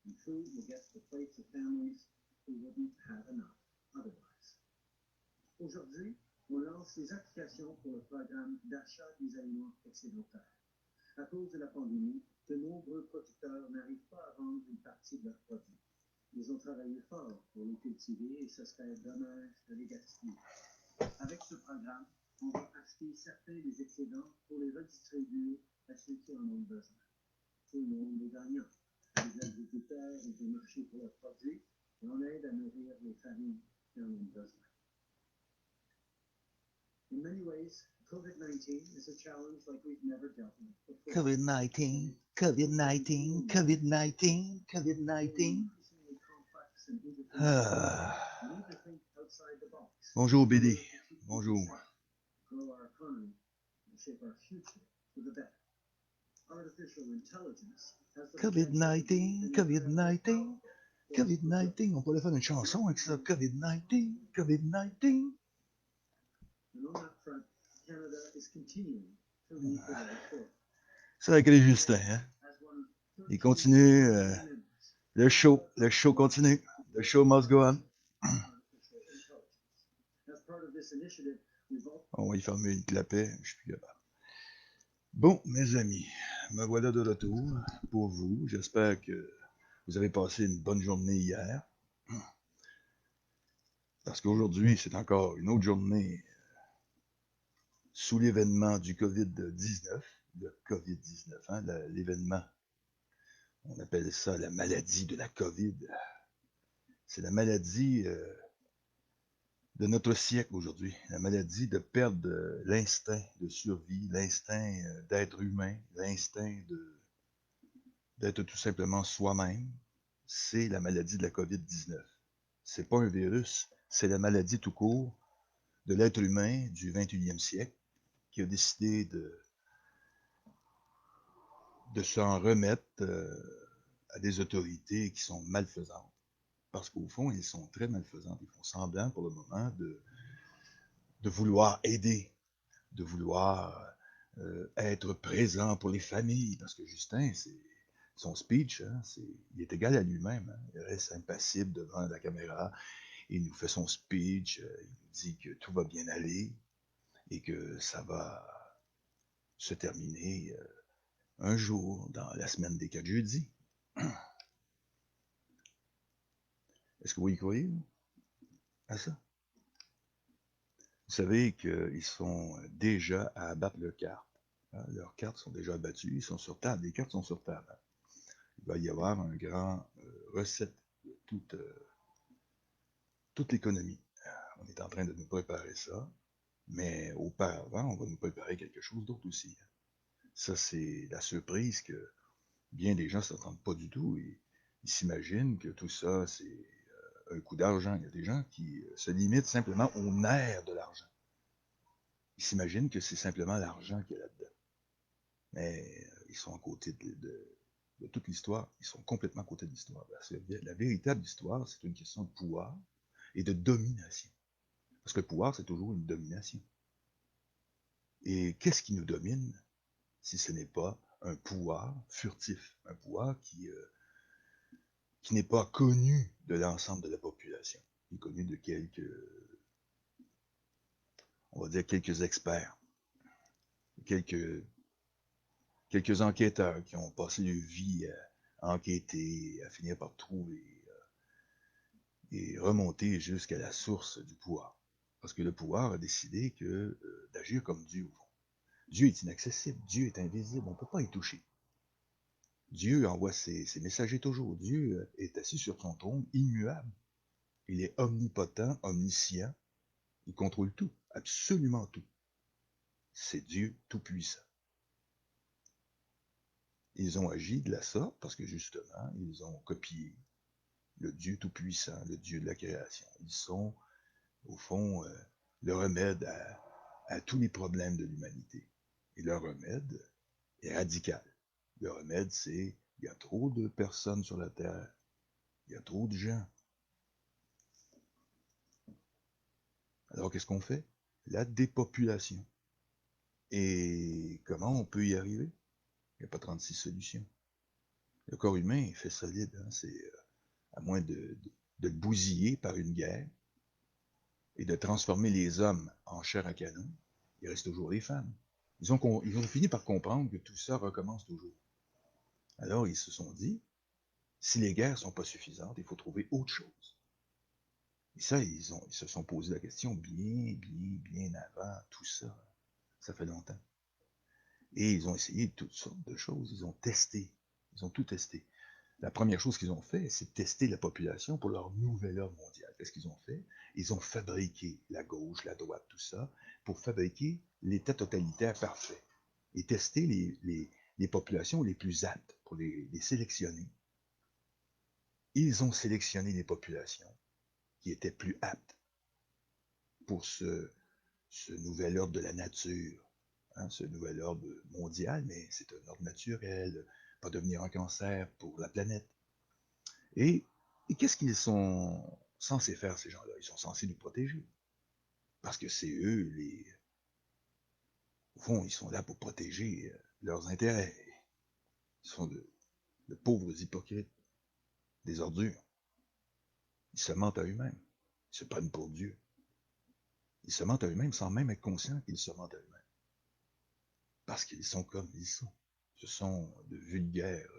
and food will get to the plates of families who wouldn't have enough otherwise. Aujourd'hui, on lance les applications pour le programme d'achat des aliments excédentaires. À cause de la pandémie, de nombreux producteurs n'arrivent pas à vendre une partie de leurs produits. Ils ont travaillé fort pour les cultiver et ce serait dommage de les gaspiller. Avec ce programme, on va acheter certains des excédents pour les redistribuer à ceux qui en ont besoin. Tout le monde est gagnant. Les agriculteurs ont des marchés pour leurs produits et on aide à nourrir les familles qui en ont besoin. In many ways, COVID-19 is a challenge like we've never dealt with before. COVID-19, COVID-19, COVID-19, COVID-19. Increasingly complex and interconnected. Ah. We need to think outside the box. Bonjour BD, bonjour. Grow our economy and shape our future for the better. Artificial intelligence has the COVID-19, COVID-19, COVID-19. On pourrait faire une chanson avec ça. COVID-19, COVID-19. And on that front, Canada is continuing to lead the way forward. C'est avec les Justin, hein? As one of Il continue, le show continue. The show must go on. artificial intelligence. As part of this initiative, we've all On va y fermer une clapet, je suis plus capable. Bon, mes amis, me voilà de retour pour vous. J'espère que vous avez passé une bonne journée hier. Parce qu'aujourd'hui, c'est encore une autre journée sous l'événement du COVID-19. Le COVID-19, hein, l'événement. On appelle ça la maladie de la COVID. C'est la maladie de notre siècle aujourd'hui. La maladie de perdre l'instinct de survie, l'instinct d'être humain, l'instinct d'être tout simplement soi-même. C'est la maladie de la COVID-19. C'est pas un virus, c'est la maladie tout court de l'être humain du 21e siècle qui a décidé de s'en remettre à des autorités qui sont malfaisantes. Parce qu'au fond, ils sont très malfaisants. Ils font semblant pour le moment de vouloir aider, de vouloir être présent pour les familles. Parce que Justin, son speech, hein, il est égal à lui-même. Hein. Il reste impassible devant la caméra. Il nous fait son speech. Il nous dit que tout va bien aller et que ça va se terminer un jour dans la semaine des 4 jeudis. Est-ce que vous y croyez à ça? Vous savez qu'ils sont déjà à abattre leurs cartes. Hein? Leurs cartes sont déjà abattues, ils sont sur table, les cartes sont sur table. Hein? Il va y avoir un grand recette de toute l'économie. On est en train de nous préparer ça, mais auparavant, on va nous préparer quelque chose d'autre aussi. Ça, c'est la surprise que bien des gens ne s'attendent pas du tout. Ils s'imaginent que tout ça, c'est un coup d'argent. Il y a des gens qui se limitent simplement au nerf de l'argent. Ils s'imaginent que c'est simplement l'argent qu'il y a là-dedans. Mais ils sont à côté de toute l'histoire. Ils sont complètement à côté de l'histoire. La véritable histoire, c'est une question de pouvoir et de domination. Parce que le pouvoir, c'est toujours une domination. Et qu'est-ce qui nous domine si ce n'est pas un pouvoir furtif, un pouvoir qui n'est pas connu de l'ensemble de la population, qui est connu de on va dire quelques experts, quelques enquêteurs qui ont passé leur vie à enquêter, à finir par trouver et remonter jusqu'à la source du pouvoir. Parce que le pouvoir a décidé d'agir comme Dieu au fond. Dieu est inaccessible, Dieu est invisible, on ne peut pas y toucher. Dieu envoie ses messagers toujours. Dieu est assis sur son trône, immuable. Il est omnipotent, omniscient. Il contrôle tout, absolument tout. C'est Dieu tout-puissant. Ils ont agi de la sorte parce que justement, ils ont copié le Dieu tout-puissant, le Dieu de la création. Ils sont, au fond, le remède à tous les problèmes de l'humanité. Et leur remède est radical. Le remède, c'est il y a trop de personnes sur la terre. Il y a trop de gens. Alors, qu'est-ce qu'on fait? La dépopulation. Et comment on peut y arriver? Il n'y a pas 36 solutions. Le corps humain est fait solide, hein, c'est à moins de le bousiller par une guerre et de transformer les hommes en chair à canon, il reste toujours les femmes. Ils ont fini par comprendre que tout ça recommence toujours. Alors ils se sont dit, si les guerres sont pas suffisantes, il faut trouver autre chose. Et ça, ils se sont posé la question bien avant tout ça. Ça fait longtemps. Et ils ont essayé toutes sortes de choses. Ils ont testé. Ils ont tout testé. La première chose qu'ils ont fait, c'est de tester la population pour leur nouvel ordre mondial. Qu'est-ce qu'ils ont fait? Ils ont fabriqué la gauche, la droite, tout ça, pour fabriquer l'État totalitaire parfait. Et tester les populations les plus aptes pour les sélectionner. Ils ont sélectionné les populations qui étaient plus aptes pour ce nouvel ordre de la nature, hein, ce nouvel ordre mondial, mais c'est un ordre naturel, pas devenir un cancer pour la planète. Et qu'est-ce qu'ils sont censés faire, ces gens-là? Ils sont censés nous protéger. Parce que c'est eux, au fond, ils sont là pour protéger leurs intérêts. Ils sont de pauvres hypocrites, des ordures. Ils se mentent à eux-mêmes. Ils se prennent pour Dieu. Ils se mentent à eux-mêmes sans même être conscients qu'ils se mentent à eux-mêmes. Parce qu'ils sont comme ils sont. Ce sont de vulgaires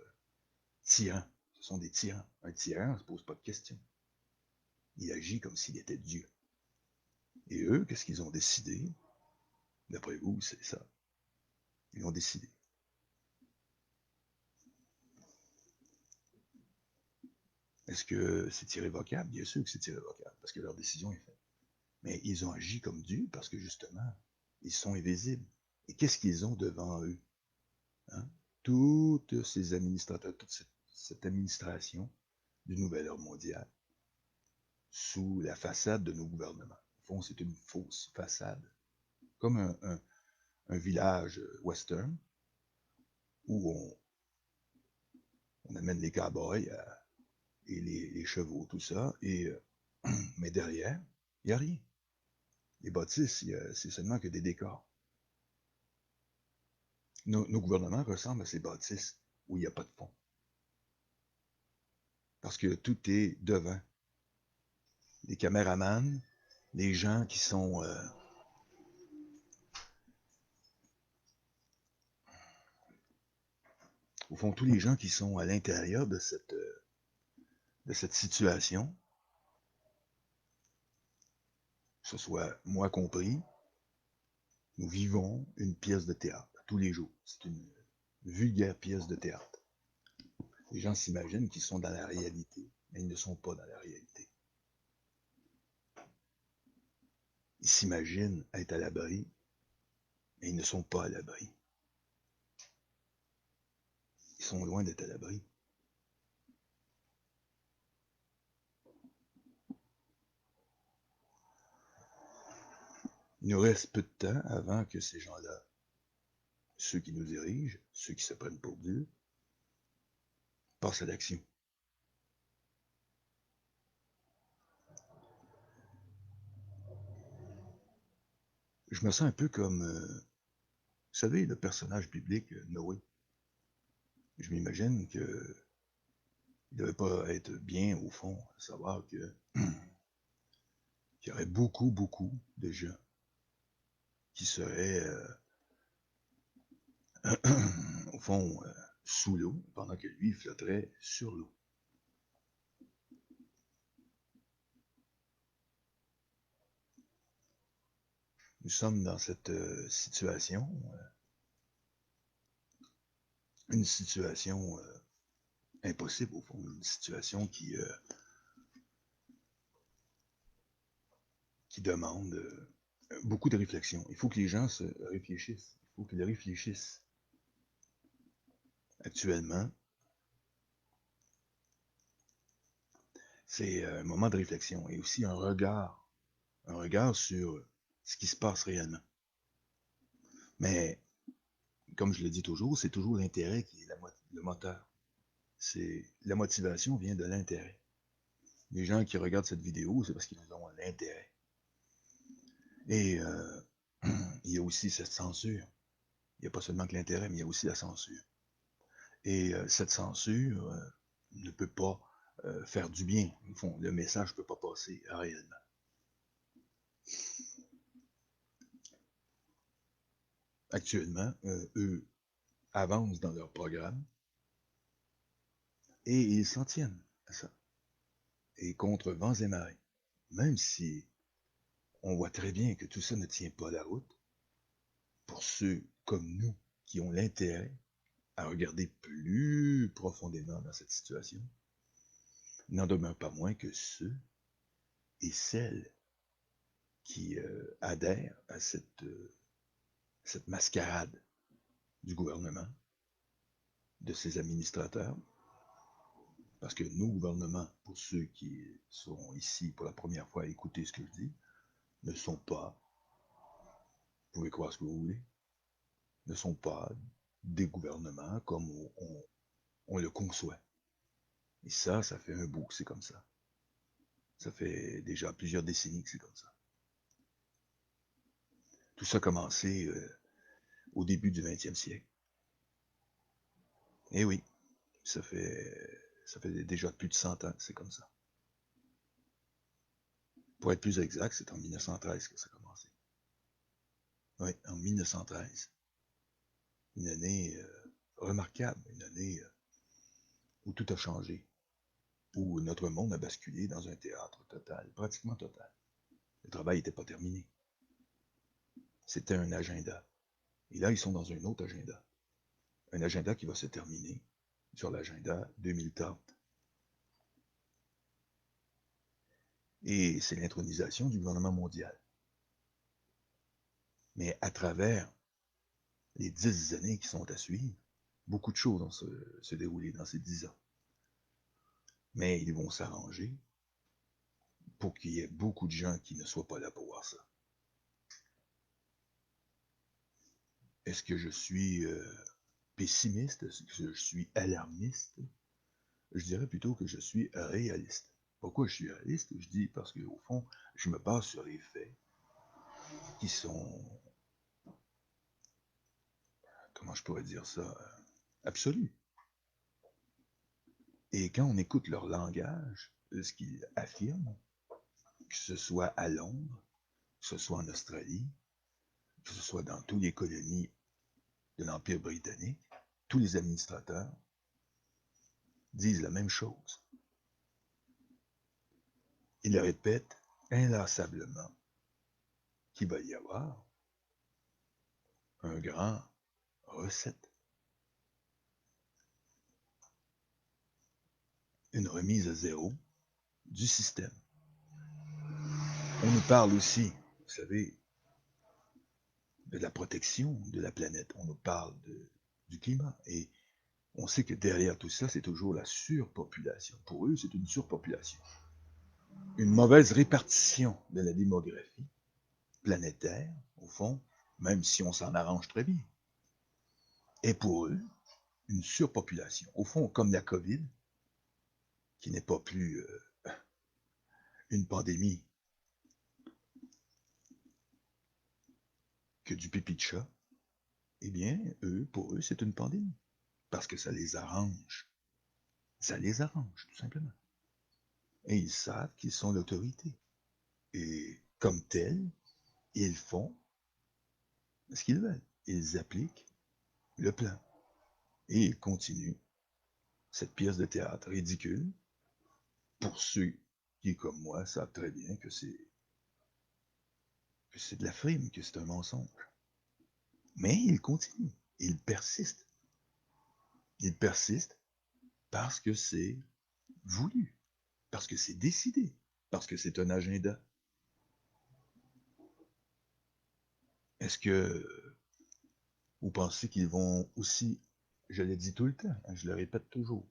tyrans. Ce sont des tyrans. Un tyran ne se pose pas de questions. Il agit comme s'il était Dieu. Et eux, qu'est-ce qu'ils ont décidé? D'après vous, c'est ça. Ils ont décidé. Est-ce que c'est irrévocable? Bien sûr que c'est irrévocable, parce que leur décision est faite. Mais ils ont agi comme Dieu, parce que justement, ils sont invisibles. Et qu'est-ce qu'ils ont devant eux? Hein? Toutes ces administrateurs, toute cette administration du nouvel ordre mondial, sous la façade de nos gouvernements. Au fond, c'est une fausse façade. Comme un village western, où on amène les cowboys et les chevaux, tout ça, mais derrière, il n'y a rien. Les bâtisses, c'est seulement que des décors. Nos gouvernements ressemblent à ces bâtisses où il n'y a pas de fond. Parce que tout est devant. Les caméramans, les gens qui sont... au fond, tous les gens qui sont à l'intérieur de cette situation, que ce soit moi compris, nous vivons une pièce de théâtre tous les jours. C'est une vulgaire pièce de théâtre. Les gens s'imaginent qu'ils sont dans la réalité, mais ils ne sont pas dans la réalité. Ils s'imaginent être à l'abri, mais ils ne sont pas à l'abri. Ils sont loin d'être à l'abri. Il nous reste peu de temps avant que ces gens-là, ceux qui nous dirigent, ceux qui se prennent pour Dieu, passent à l'action. Je me sens un peu comme, vous savez, le personnage biblique Noé. Je m'imagine qu'il ne devait pas être bien, au fond, à savoir qu'il y aurait beaucoup de gens qui seraient, au fond, sous l'eau, pendant que lui flotterait sur l'eau. Nous sommes dans cette situation, une situation impossible, au fond, une situation qui demande beaucoup de réflexion. Il faut que les gens se réfléchissent. Il faut qu'ils réfléchissent. Actuellement, c'est un moment de réflexion et aussi un regard sur ce qui se passe réellement. Mais, comme je le dis toujours, c'est toujours l'intérêt qui est le moteur. La motivation vient de l'intérêt. Les gens qui regardent cette vidéo, c'est parce qu'ils ont l'intérêt. Et il y a aussi cette censure. Il n'y a pas seulement que l'intérêt, mais il y a aussi la censure. Et cette censure ne peut pas faire du bien. Au fond, le message ne peut pas passer réellement. Actuellement, eux avancent dans leur programme et ils s'en tiennent à ça. Et contre vents et marées. Même si on voit très bien que tout ça ne tient pas la route, pour ceux comme nous qui ont l'intérêt à regarder plus profondément dans cette situation, il n'en demeure pas moins que ceux et celles qui adhèrent à cette mascarade du gouvernement, de ses administrateurs, parce que nos gouvernements, pour ceux qui sont ici pour la première fois à écouter ce que je dis, ne sont pas, vous pouvez croire ce que vous voulez, ne sont pas des gouvernements comme on le conçoit. Et ça fait un bout que c'est comme ça. Ça fait déjà plusieurs décennies que c'est comme ça. Tout ça a commencé au début du 20e siècle. Et oui, ça fait déjà plus de 100 ans que c'est comme ça. Pour être plus exact, c'est en 1913 que ça a commencé. Oui, en 1913. Une année remarquable, une année où tout a changé, où notre monde a basculé dans un théâtre total, pratiquement total. Le travail n'était pas terminé. C'était un agenda. Et là, ils sont dans un autre agenda. Un agenda qui va se terminer sur l'agenda 2030. Et c'est l'intronisation du gouvernement mondial. Mais à travers les 10 années qui sont à suivre, beaucoup de choses vont se dérouler dans ces 10 ans. Mais ils vont s'arranger pour qu'il y ait beaucoup de gens qui ne soient pas là pour voir ça. Est-ce que je suis pessimiste? Est-ce que je suis alarmiste? Je dirais plutôt que je suis réaliste. Pourquoi je suis réaliste? Je dis parce qu'au fond, je me base sur les faits qui sont, comment je pourrais dire ça, absolus. Et quand on écoute leur langage, ce qu'ils affirment, que ce soit à Londres, que ce soit en Australie, que ce soit dans toutes les colonies de l'Empire britannique, tous les administrateurs disent la même chose. Ils répètent inlassablement qu'il va y avoir un grand reset, une remise à zéro du système. On nous parle aussi, vous savez, de la protection de la planète. On nous parle du climat. Et on sait que derrière tout ça, c'est toujours la surpopulation. Pour eux, c'est une surpopulation. Une mauvaise répartition de la démographie planétaire, au fond, même si on s'en arrange très bien. Et pour eux, une surpopulation. Au fond, comme la COVID, qui n'est pas plus une pandémie que du pipi de chat, eh bien, pour eux, c'est une pandémie. Parce que ça les arrange. Ça les arrange, tout simplement. Et ils savent qu'ils sont l'autorité. Et comme tels, ils font ce qu'ils veulent. Ils appliquent le plan. Et ils continuent cette pièce de théâtre ridicule pour ceux qui, comme moi, savent très bien que c'est de la frime, que c'est un mensonge. Mais ils continuent. Ils persistent. Ils persistent parce que c'est voulu, parce que c'est décidé, parce que c'est un agenda. Est-ce que vous pensez qu'ils vont aussi, je le dis tout le temps, je le répète toujours,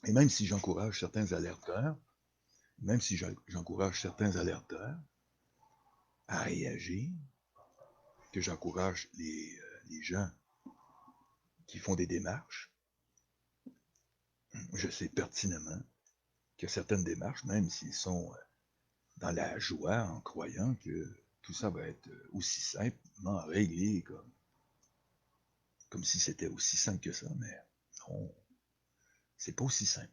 et même si j'encourage certains alerteurs, à réagir, que j'encourage les gens qui font des démarches, je sais pertinemment que certaines démarches, même s'ils sont dans la joie en croyant que tout ça va être aussi simplement réglé Comme si c'était aussi simple que ça, mais non, c'est pas aussi simple.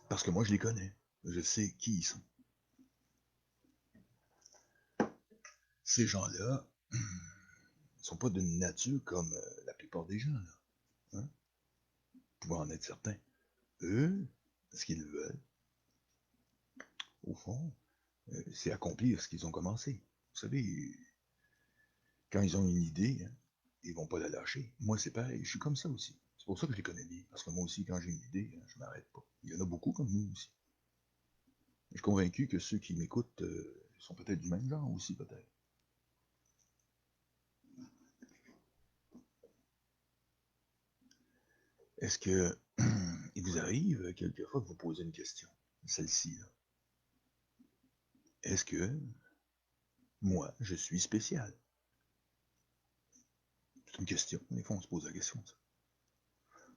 Parce que moi, je les connais. Je sais qui ils sont. Ces gens-là, ils sont pas d'une nature comme la plupart des gens, là. Hein? Vous pouvez en être certain. Eux, ce qu'ils veulent, au fond, c'est accomplir ce qu'ils ont commencé. Vous savez, quand ils ont une idée, hein, ils vont pas la lâcher. Moi, c'est pareil, je suis comme ça aussi. C'est pour ça que je les connais bien. Parce que moi aussi, quand j'ai une idée, hein, je m'arrête pas. Il y en a beaucoup comme nous aussi. Je suis convaincu que ceux qui m'écoutent sont peut-être du même genre aussi, peut-être. Est-ce que il vous arrive quelquefois de vous poser une question, celle-ci, là? Est-ce que moi, je suis spécial? C'est une question. Des fois, on se pose la question, ça.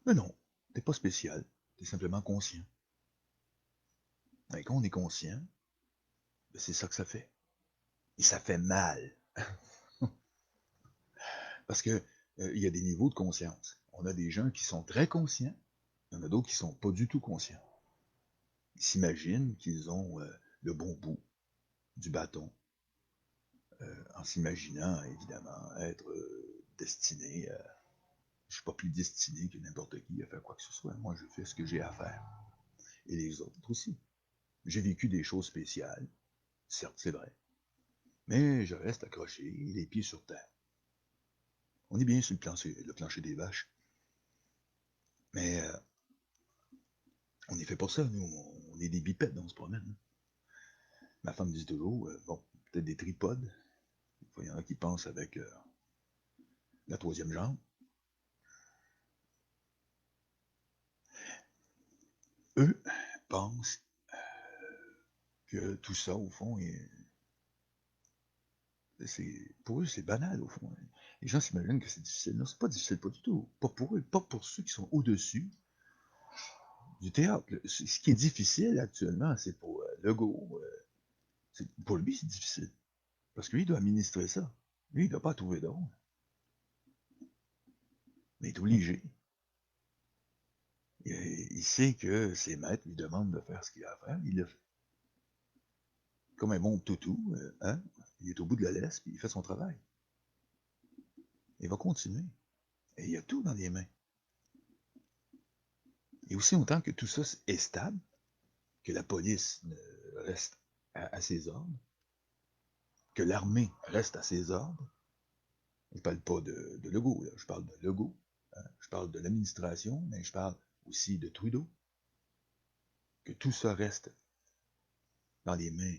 Mais non, t'es pas spécial. T'es simplement conscient. Et quand on est conscient, ben, c'est ça que ça fait. Et ça fait mal. Parce que il y a des niveaux de conscience. On a des gens qui sont très conscients, il y en a d'autres qui sont pas du tout conscients. Ils s'imaginent qu'ils ont le bon bout du bâton, en s'imaginant évidemment être destinés. Je suis pas plus destiné que n'importe qui à faire quoi que ce soit. Moi, je fais ce que j'ai à faire. Et les autres aussi. J'ai vécu des choses spéciales, certes, c'est vrai. Mais je reste accroché, les pieds sur terre. On est bien sur le plancher des vaches. Mais on est fait pour ça, nous. On est des bipèdes, on se promène. Ma femme dit toujours, bon, peut-être des tripodes. Il y en a qui pensent avec la troisième jambe. Eux pensent que tout ça, au fond, pour eux, c'est banal, au fond. Les gens s'imaginent que c'est difficile. Non, c'est pas difficile, pas du tout. Pas pour eux, pas pour ceux qui sont au-dessus du théâtre. Ce qui est difficile actuellement, c'est pour Legault. Pour lui, c'est difficile. Parce que lui, il doit administrer ça. Lui, il ne doit pas trouver drôle. Mais il est obligé. Il sait que ses maîtres lui demandent de faire ce qu'il a à faire. Il le fait. Comme un bon toutou, hein? Il est au bout de la laisse, puis il fait son travail. Il va continuer. Et il y a tout dans les mains. Et aussi longtemps que tout ça est stable, que la police reste à ses ordres, que l'armée reste à ses ordres, je ne parle pas de Legault, là. Je parle de Legault, hein? Je parle de l'administration, mais je parle aussi de Trudeau, que tout ça reste dans les mains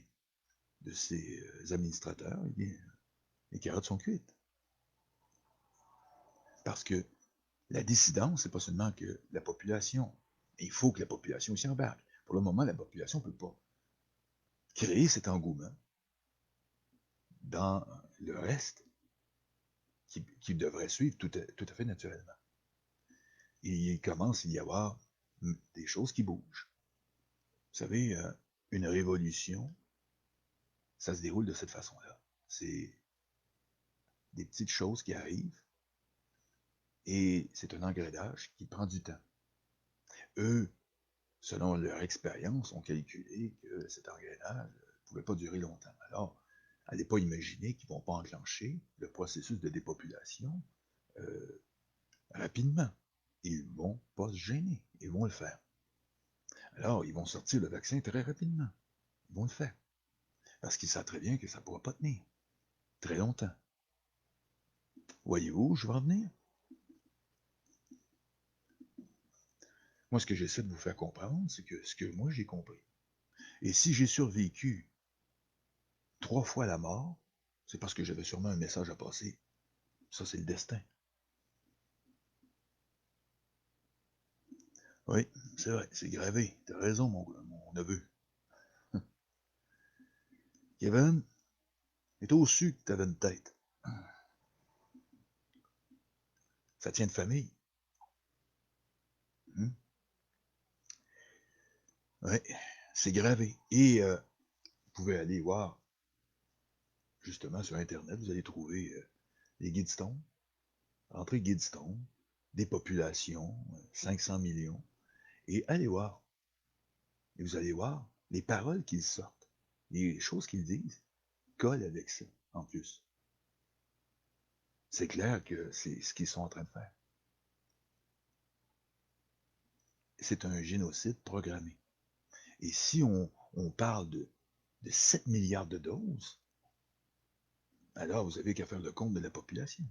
de ces administrateurs, eh bien, les carottes sont cuites. Parce que la dissidence, c'est pas seulement que la population. Il faut que la population s'y embarque. Pour le moment, la population ne peut pas créer cet engouement dans le reste qui devrait suivre tout à fait naturellement. Et il commence à y avoir des choses qui bougent. Vous savez, une révolution, ça se déroule de cette façon-là. C'est des petites choses qui arrivent et c'est un engrenage qui prend du temps. Eux, selon leur expérience, ont calculé que cet engrenage ne pouvait pas durer longtemps. Alors, n'allez pas imaginer qu'ils ne vont pas enclencher le processus de dépopulation rapidement. Ils ne vont pas se gêner. Ils vont le faire. Alors, ils vont sortir le vaccin très rapidement. Ils vont le faire. Parce qu'ils savent très bien que ça ne pourra pas tenir très longtemps. Voyez-vous où je veux en venir? Moi, ce que j'essaie de vous faire comprendre, c'est que ce que moi j'ai compris. Et si j'ai survécu 3 fois la mort, c'est parce que j'avais sûrement un message à passer. Ça, c'est le destin. Oui, c'est vrai, c'est gravé. T'as raison, mon neveu. Kevin, est au-dessus que t'avais une tête. Ça tient de famille. Hmm? Oui, c'est gravé. Et vous pouvez aller voir justement, sur Internet, vous allez trouver les Guidestone. Entrez Guidestone, des populations, 500 millions, et allez voir. Et vous allez voir les paroles qu'ils sortent, les choses qu'ils disent, collent avec ça, en plus. C'est clair que c'est ce qu'ils sont en train de faire. C'est un génocide programmé. Et si on parle de 7 milliards de doses, alors vous avez qu'à faire le compte de la population.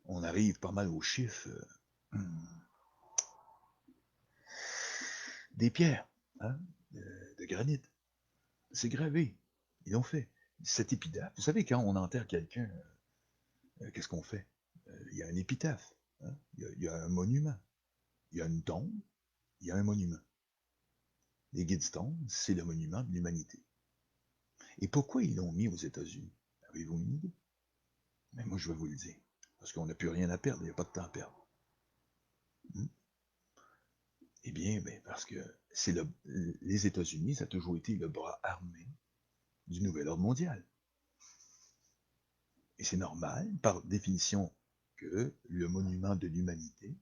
On arrive pas mal aux chiffres des pierres, hein, de granit. C'est gravé. Ils l'ont fait. Cette épitaphe, vous savez, quand on enterre quelqu'un, qu'est-ce qu'on fait? Il y a un épitaphe, hein? Il y a un monument, il y a une tombe, il y a un monument. Les Guidestones, c'est le monument de l'humanité. Et pourquoi ils l'ont mis aux États-Unis? Avez-vous une idée? Mais moi, je vais vous le dire. Parce qu'on n'a plus rien à perdre, il n'y a pas de temps à perdre. Eh bien, parce que les États-Unis, ça a toujours été le bras armé du nouvel ordre mondial. Et c'est normal, par définition, que le monument de l'humanité,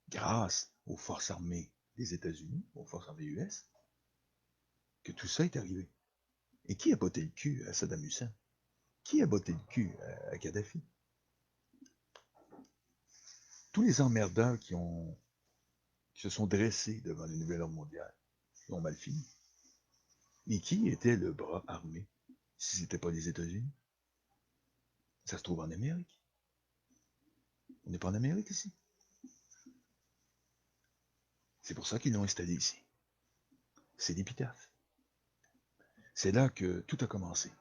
grâce aux forces armées des États-Unis, aux forces armées US, que tout ça est arrivé. Et qui a botté le cul à Saddam Hussein? Qui a botté le cul à Kadhafi? Tous les emmerdeurs qui se sont dressés devant le nouvel ordre mondial ont mal fini. Et qui était le bras armé, si ce n'était pas les États-Unis? Ça se trouve en Amérique. On n'est pas en Amérique ici. C'est pour ça qu'ils l'ont installé ici. C'est l'épitaphe. C'est là que tout a commencé.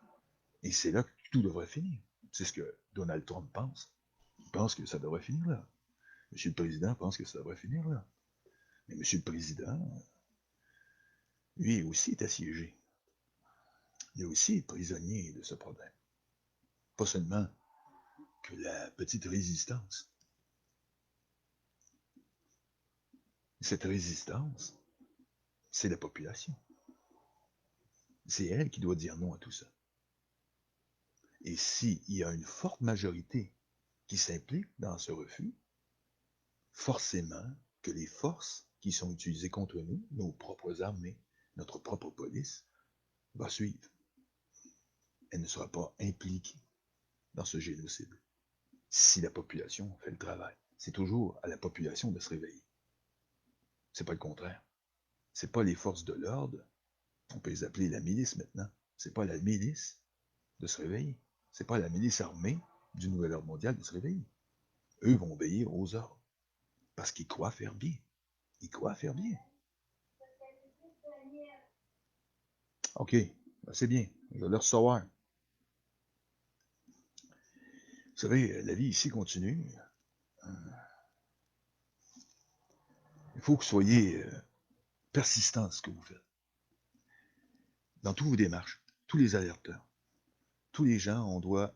Et c'est là que tout devrait finir. C'est ce que Donald Trump pense. Il pense que ça devrait finir là. Monsieur le Président pense que ça devrait finir là. Mais Monsieur le Président, lui aussi est assiégé. Il est aussi prisonnier de ce problème. Pas seulement que la petite résistance. Cette résistance, c'est la population. C'est elle qui doit dire non à tout ça. Et s'il y a une forte majorité qui s'implique dans ce refus, forcément que les forces qui sont utilisées contre nous, nos propres armées, notre propre police, va suivre. Elle ne sera pas impliquée dans ce génocide. Si la population fait le travail, c'est toujours à la population de se réveiller. C'est pas le contraire. C'est pas les forces de l'ordre, on peut les appeler la milice maintenant. C'est pas la milice de se réveiller. C'est pas la milice armée du nouvel ordre mondial de se réveiller. Eux vont obéir aux ordres. Parce qu'ils croient faire bien. Ils croient faire bien. OK, c'est bien. Je vais le recevoir. Vous savez, la vie ici continue. Il faut que vous soyez persistants dans ce que vous faites. Dans toutes vos démarches, tous les alerteurs, tous les gens, on doit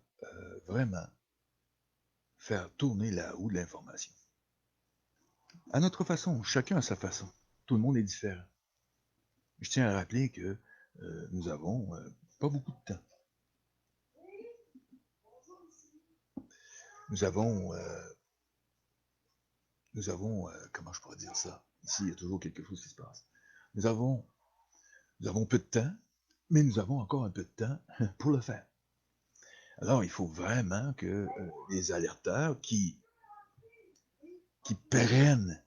vraiment faire tourner la roue de l'information. À notre façon, chacun à sa façon. Tout le monde est différent. Je tiens à rappeler que nous avons pas beaucoup de temps. Nous avons, comment je pourrais dire ça? Ici, il y a toujours quelque chose qui se passe. Nous avons peu de temps, mais nous avons encore un peu de temps pour le faire. Alors, il faut vraiment que les alerteurs qui prennent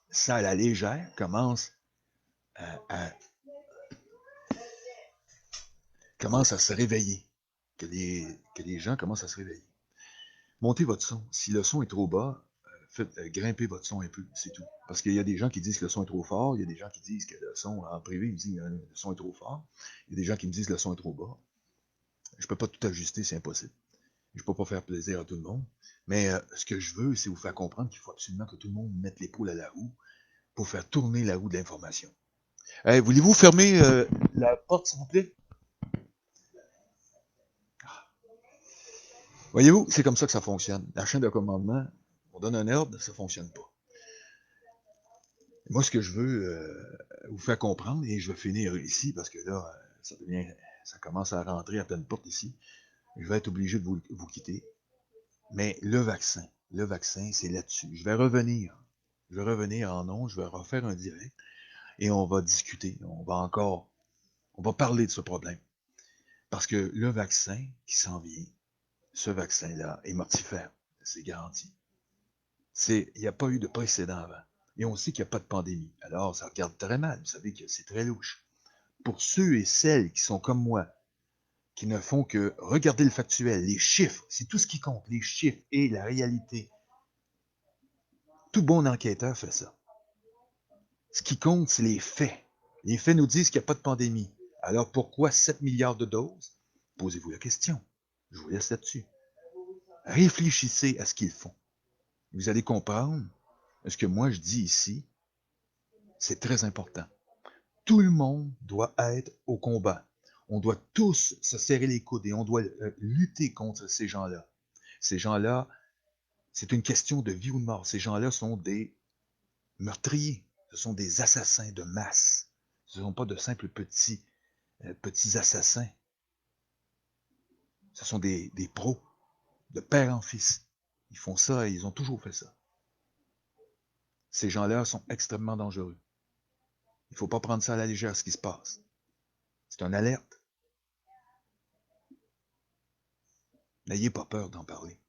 ça à la légère commencent à se réveiller, que les gens commencent à se réveiller. Montez votre son. Si le son est trop bas, faites grimper votre son un peu, c'est tout. Parce qu'il y a des gens qui disent que le son est trop fort, il y a des gens qui disent que le son, en privé, ils me disent que le son est trop fort, il y a des gens qui me disent que le son est trop bas. Je peux pas tout ajuster, c'est impossible. Je peux pas faire plaisir à tout le monde. Mais ce que je veux, c'est vous faire comprendre qu'il faut absolument que tout le monde mette l'épaule à la roue pour faire tourner la roue de l'information. Voulez-vous fermer la porte, s'il vous plaît? Voyez-vous, c'est comme ça que ça fonctionne. La chaîne de commandement, on donne un ordre, ça ne fonctionne pas. Moi, ce que je veux vous faire comprendre, et je vais finir ici parce que là, ça devient ça commence à rentrer à pleine porte ici. Je vais être obligé de vous quitter. Mais le vaccin, c'est là-dessus. Je vais revenir. Je vais revenir en ondes, je vais refaire un direct et on va discuter. On va parler de ce problème. Parce que le vaccin qui s'en vient, ce vaccin-là est mortifère. C'est garanti. Il n'y a pas eu de précédent avant. Et on sait qu'il n'y a pas de pandémie. Alors, ça regarde très mal. Vous savez que c'est très louche. Pour ceux et celles qui sont comme moi, qui ne font que regarder le factuel, les chiffres, c'est tout ce qui compte, les chiffres et la réalité. Tout bon enquêteur fait ça. Ce qui compte, c'est les faits. Les faits nous disent qu'il n'y a pas de pandémie. Alors pourquoi 7 milliards de doses? Posez-vous la question. Je vous laisse là-dessus. Réfléchissez à ce qu'ils font. Vous allez comprendre ce que moi je dis ici. C'est très important. Tout le monde doit être au combat. On doit tous se serrer les coudes et on doit lutter contre ces gens-là. Ces gens-là, c'est une question de vie ou de mort. Ces gens-là sont des meurtriers. Ce sont des assassins de masse. Ce ne sont pas de simples petits assassins. Ce sont des pros, de père en fils. Ils font ça et ils ont toujours fait ça. Ces gens-là sont extrêmement dangereux. Il ne faut pas prendre ça à la légère, ce qui se passe. C'est une alerte. N'ayez pas peur d'en parler.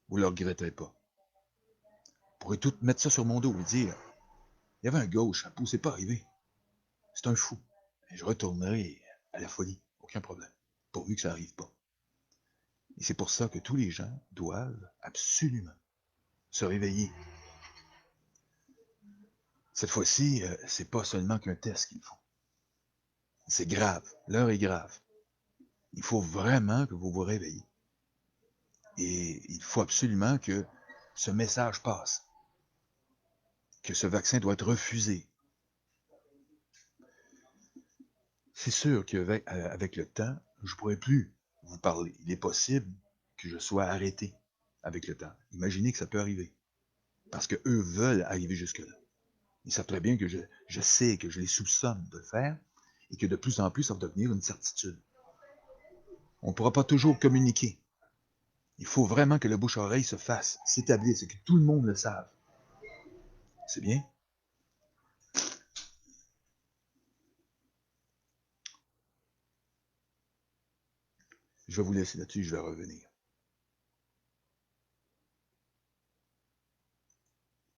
Vous ne le regretterez pas. Vous pourrez tout mettre ça sur mon dos et dire, il y avait un gauche, un pouce, c'est pas arrivé. C'est un fou. Et je retournerai à la folie, aucun problème, pourvu que ça n'arrive pas. Et c'est pour ça que tous les gens doivent absolument se réveiller. Cette fois-ci, c'est pas seulement qu'un test qu'ils font. C'est grave. L'heure est grave. Il faut vraiment que vous vous réveillez. Et il faut absolument que ce message passe. Que ce vaccin doit être refusé. C'est sûr qu'avec le temps, je ne pourrai plus vous parler. Il est possible que je sois arrêté avec le temps. Imaginez que ça peut arriver. Parce qu'eux veulent arriver jusque-là. Ils savent très bien que je sais, que je les soupçonne de le faire, et que de plus en plus, ça va devenir une certitude. On ne pourra pas toujours communiquer. Il faut vraiment que le bouche-oreille se fasse, s'établisse, et que tout le monde le sache. C'est bien? Je vais vous laisser là-dessus, je vais revenir.